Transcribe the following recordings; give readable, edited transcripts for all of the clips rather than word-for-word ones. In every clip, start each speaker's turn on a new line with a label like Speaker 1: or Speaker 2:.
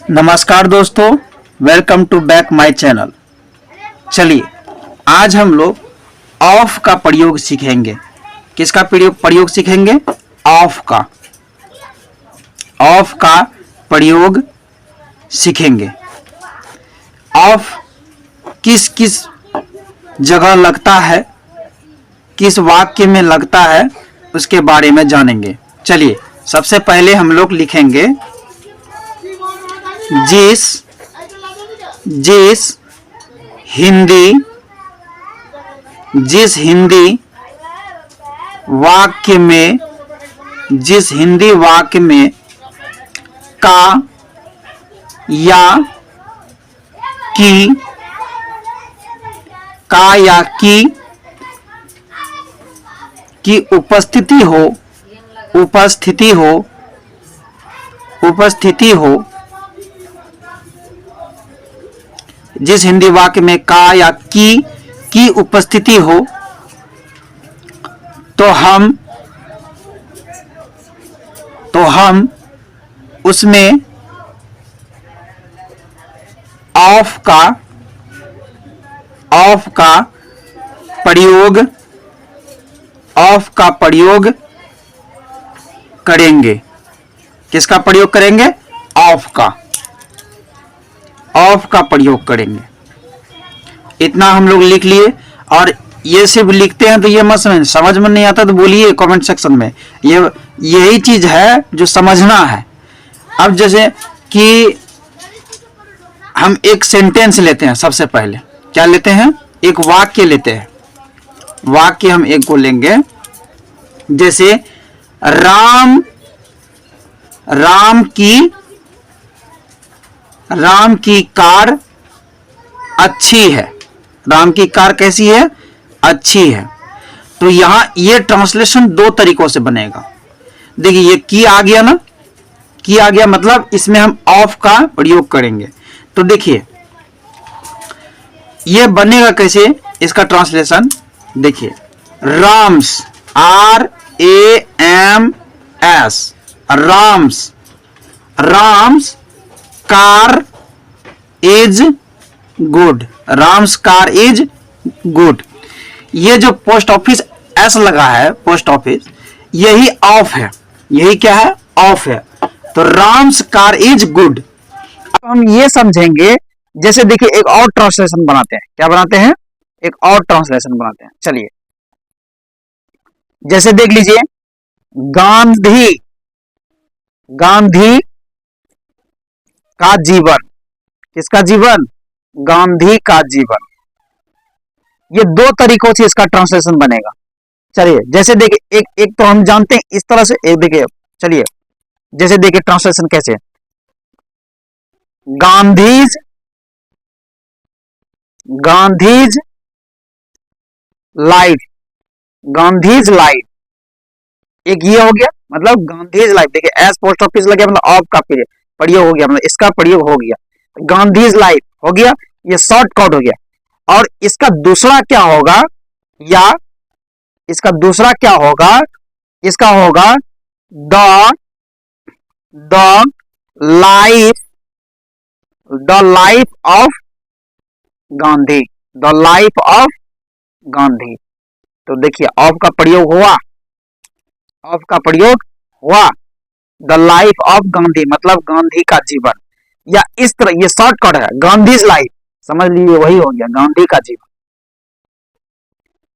Speaker 1: नमस्कार दोस्तों, welcome to back my channel. चलिए आज हम लोग ऑफ का प्रयोग सीखेंगे। किसका प्रयोग सीखेंगे? ऑफ का प्रयोग सीखेंगे। ऑफ किस किस जगह लगता है, किस वाक्य में लगता है, उसके बारे में जानेंगे। चलिए सबसे पहले हम लोग लिखेंगे जिस हिंदी वाक्य में का या की उपस्थिति हो, जिस हिंदी वाक्य में का या की उपस्थिति हो, तो हम उसमें ऑफ का प्रयोग करेंगे। किसका प्रयोग करेंगे? ऑफ का प्रयोग करेंगे। इतना हम लोग लिख लिए। और ये सिर्फ लिखते हैं तो ये मत समझ में नहीं आता तो बोलिए कमेंट सेक्शन में। यही चीज है जो समझना है। अब जैसे कि हम एक सेंटेंस लेते हैं, सबसे पहले क्या लेते हैं? एक वाक्य लेते हैं। वाक्य हम एक को लेंगे, जैसे राम की कार अच्छी है। राम की कार कैसी है? अच्छी है। तो यहां ये ट्रांसलेशन दो तरीकों से बनेगा। देखिए ये की आ गया ना, की आ गया, मतलब इसमें हम ऑफ का प्रयोग करेंगे। तो देखिए ये बनेगा कैसे, इसका ट्रांसलेशन देखिए। Ram's Ram's car is good. Ram's car is good. ये जो पोस्ट ऑफिस एस लगा है, पोस्ट ऑफिस, यही ऑफ है। यही क्या है? ऑफ है। तो राम्स कार इज गुड। अब हम ये समझेंगे, जैसे देखिए एक और ट्रांसलेशन बनाते हैं। क्या बनाते हैं? एक और ट्रांसलेशन बनाते हैं। चलिए जैसे देख लीजिए, गांधी का जीवन। किसका जीवन? गांधी का जीवन। ये दो तरीकों से इसका ट्रांसलेशन बनेगा। चलिए जैसे देखिए एक तो हम जानते हैं इस तरह से। एक देखिए, चलिए जैसे देखिए ट्रांसलेशन कैसे। गांधीज लाइफ। एक ये हो गया, मतलब गांधीज लाइफ। देखिए एस पोस्ट ऑफिस लगे, मतलब ऑफ का प्रयोग हो गया, मतलब इसका प्रयोग हो गया। गांधीज लाइफ हो गया, ये शॉर्टकट हो गया। और इसका दूसरा क्या होगा, या इसका दूसरा क्या होगा? इसका होगा the life of Gandhi. The life of Gandhi. तो देखिए ऑफ का प्रयोग हुआ, द लाइफ ऑफ गांधी, मतलब गांधी का जीवन। या इस तरह, ये शॉर्टकट है, गांधीज लाइफ, समझ लीजिए वही हो गया, गांधी का जीवन।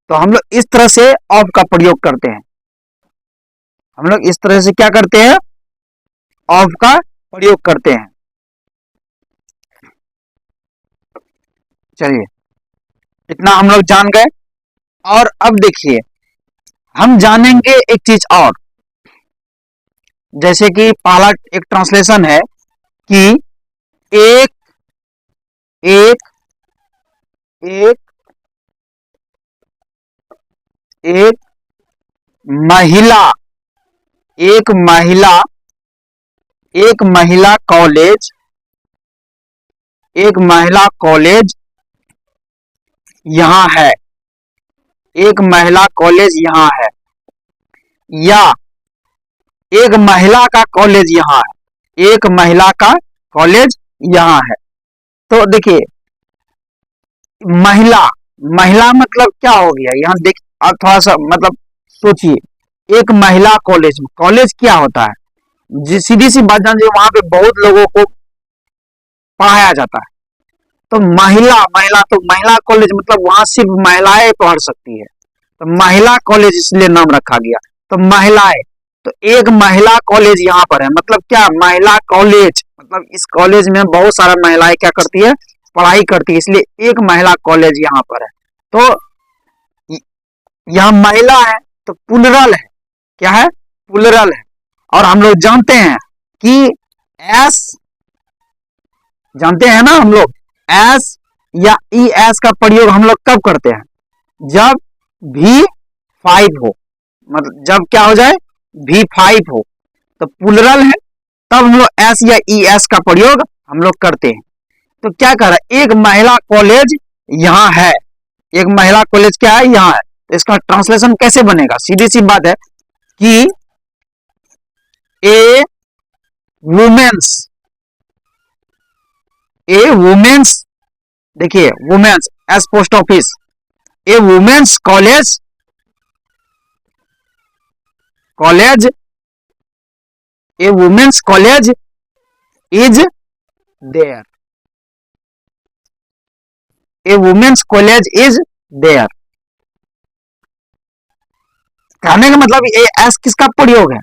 Speaker 1: तो हम लोग इस तरह से ऑफ का प्रयोग करते हैं। हम लोग इस तरह से क्या करते हैं? ऑफ का प्रयोग करते हैं। चलिए इतना हम लोग जान गए। और अब देखिए हम जानेंगे एक चीज और। जैसे कि पहला एक ट्रांसलेशन है कि एक महिला कॉलेज यहाँ है। एक महिला कॉलेज यहाँ है, या एक महिला का कॉलेज यहाँ है। एक महिला का कॉलेज यहाँ है। तो देखिए महिला, महिला मतलब क्या हो गया यहाँ देख, आप थोड़ा सा मतलब सोचिए, एक महिला कॉलेज, कॉलेज क्या होता है, सीधी सी बात जान, वहां पे बहुत लोगों को पढ़ाया जाता है। तो महिला, महिला तो महिला कॉलेज मतलब वहां सिर्फ महिलाएं पढ़ सकती है, तो महिला कॉलेज इसलिए नाम रखा गया। तो महिलाएं, तो एक महिला कॉलेज यहाँ पर है, मतलब क्या, महिला कॉलेज मतलब इस कॉलेज में बहुत सारा महिलाएं क्या करती है, पढ़ाई करती है, इसलिए एक महिला कॉलेज यहाँ पर है। तो यहाँ महिला है तो पुलरल है, क्या है, पुलरल है। और हम लोग जानते हैं कि एस, जानते हैं ना हम लोग, एस या ई एस का प्रयोग हम लोग कब करते हैं, जब V5 हो, मतलब जब क्या हो जाए, V5 हो, तो पुलरल है, तब हम लोग एस या ई एस का प्रयोग हम लोग करते हैं। तो क्या कह रहा है, एक महिला कॉलेज यहाँ है, एक महिला कॉलेज क्या है, यहाँ है। तो इसका ट्रांसलेशन कैसे बनेगा, सीधी सी बात है कि ए वुमेन्स, ए वुमेन्स, देखिए women's as post office, a women's college, college, a women's college is there, a women's college is there. कहने का मतलब ये एस किसका प्रयोग है,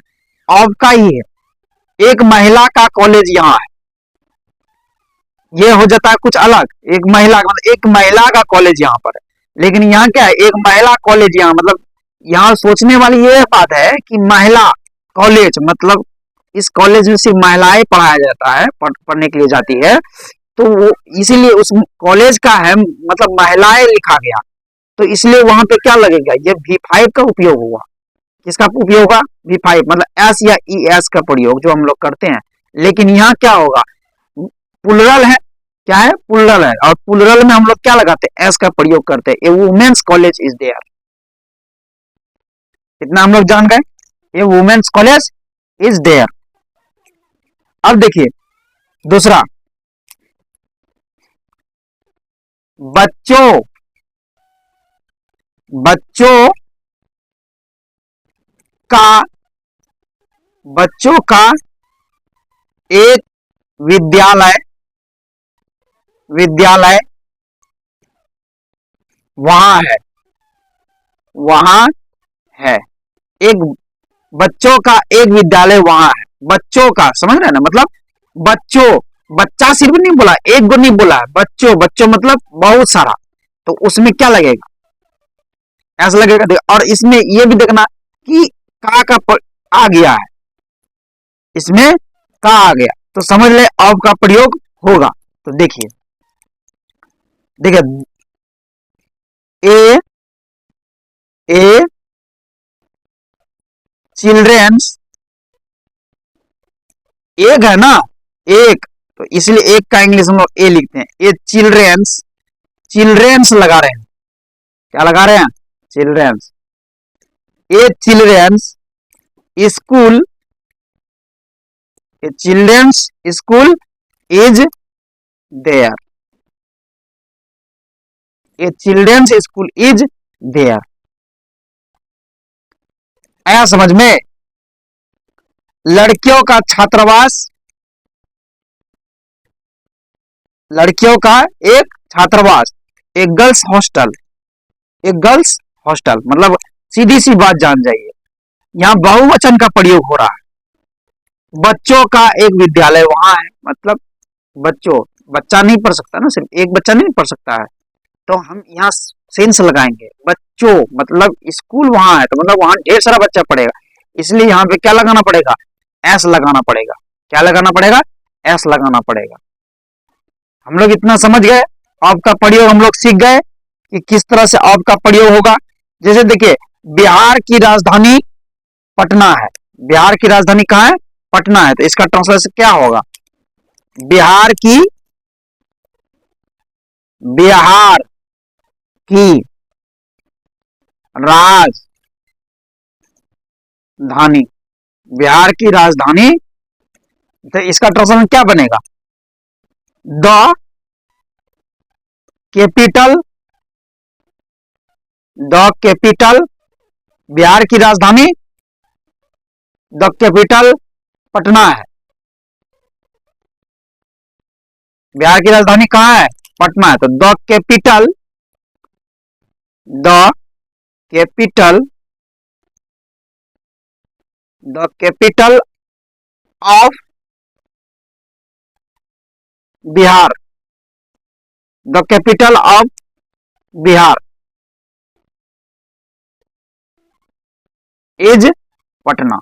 Speaker 1: ऑफ का ही है, एक महिला का कॉलेज यहाँ है, ये हो जाता है कुछ अलग, एक महिला मतलब एक महिला का कॉलेज यहाँ पर है, लेकिन यहाँ क्या है, एक महिला कॉलेज यहाँ, मतलब यहाँ सोचने वाली ये बात है कि महिला कॉलेज मतलब इस कॉलेज में सिर्फ महिलाएं पढ़ाया जाता है, पढ़ने के लिए जाती है, तो वो इसीलिए उस कॉलेज का है मतलब महिलाएं लिखा गया, तो इसलिए वहां पे क्या लगेगा, ये V5 का उपयोग हुआ, किसका उपयोग होगा, V5 मतलब एस या ई एस का प्रयोग जो हम लोग करते हैं। लेकिन यहाँ क्या होगा, पुलरल है, क्या है, पुलरल है, और पुलरल में हम लोग क्या लगाते हैं, एस का प्रयोग करते हैं, ए वुमेन्स कॉलेज इज देयर, इतना हम लोग जान गए, ए वुमेन्स कॉलेज इज देयर। अब देखिए दूसरा, बच्चों, बच्चों का, बच्चों का एक विद्यालय, विद्यालय वहां है, वहां है, एक बच्चों का एक विद्यालय वहां है, बच्चों का, समझ रहे हैं ना, मतलब बच्चों, बच्चा सिर्फ नहीं बोला, एक गो नहीं बोला है, बच्चों, बच्चों मतलब बहुत सारा, तो उसमें क्या लगेगा, ऐसा लगेगा। और इसमें यह भी देखना कि का आ गया है, इसमें का आ गया, तो समझ ले ऑफ का प्रयोग होगा। तो देखिए, देखिए ए, ए चिल्ड्रेन्स, एक है ना, एक, तो इसलिए एक का इंग्लिश हम लोग ए लिखते हैं, ए चिल्ड्रेन्स, चिल्ड्रेन्स लगा रहे हैं, क्या लगा रहे हैं, children's, a children's school, a children's school is there, a children's school is there. आया समझ में, लड़कियों का छात्रावास, लड़कियों का एक छात्रावास, एक गर्ल्स हॉस्टल, एक गर्ल्स हॉस्टल, मतलब सीधी सी बात जान जाइए, यहाँ बहुवचन का प्रयोग हो रहा है, बच्चों का एक विद्यालय वहां है, मतलब बच्चों, बच्चा नहीं पढ़ सकता ना, सिर्फ एक बच्चा नहीं पढ़ सकता है, तो हम यहाँ सेंस लगाएंगे, बच्चों मतलब स्कूल वहां है, तो मतलब वहां ढेर सारा बच्चा पढ़ेगा, इसलिए यहाँ पे क्या लगाना पड़ेगा, एस लगाना पड़ेगा, क्या लगाना पड़ेगा, एस लगाना पड़ेगा। हम लोग इतना समझ गए, ऑफ का प्रयोग हम लोग सीख गए कि किस तरह से ऑफ का प्रयोग होगा। जैसे देखिए, बिहार की राजधानी पटना है, बिहार की राजधानी कहाँ है, पटना है, तो इसका ट्रांसलेशन क्या होगा, बिहार की, बिहार की राजधानी, बिहार की राजधानी, तो इसका ट्रांसलेशन क्या बनेगा, द कैपिटल, बिहार की राजधानी, द कैपिटल पटना है। बिहार की राजधानी कहाँ है? पटना है। तो the capital of Bihar, the capital of Bihar is Patna.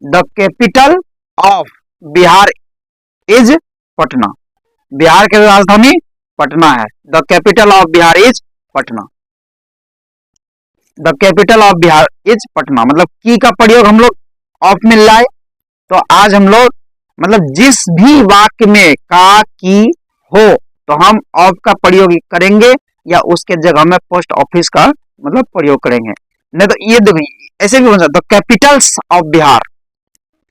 Speaker 1: The capital of Bihar is Patna. Bihar की राजधानी पटना है। The capital of Bihar is Patna. The capital of Bihar is Patna मतलब की का प्रयोग हम लोग ऑफ में लाए। तो आज हम लोग मतलब जिस भी वाक्य में का की हो तो हम ऑफ का प्रयोग करेंगे या उसके जगह में पोस्ट ऑफिस का मतलब प्रयोग करेंगे। नहीं तो ये देखिए ऐसे भी बन सकता, the Capitals of Bihar,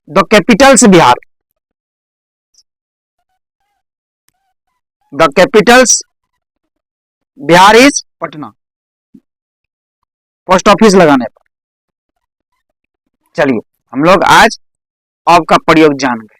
Speaker 1: the Capitals Bihar, the Capitals Bihar is Patna post office लगाने पर। चलिए हम लोग आज ऑफ का प्रयोग जान गए।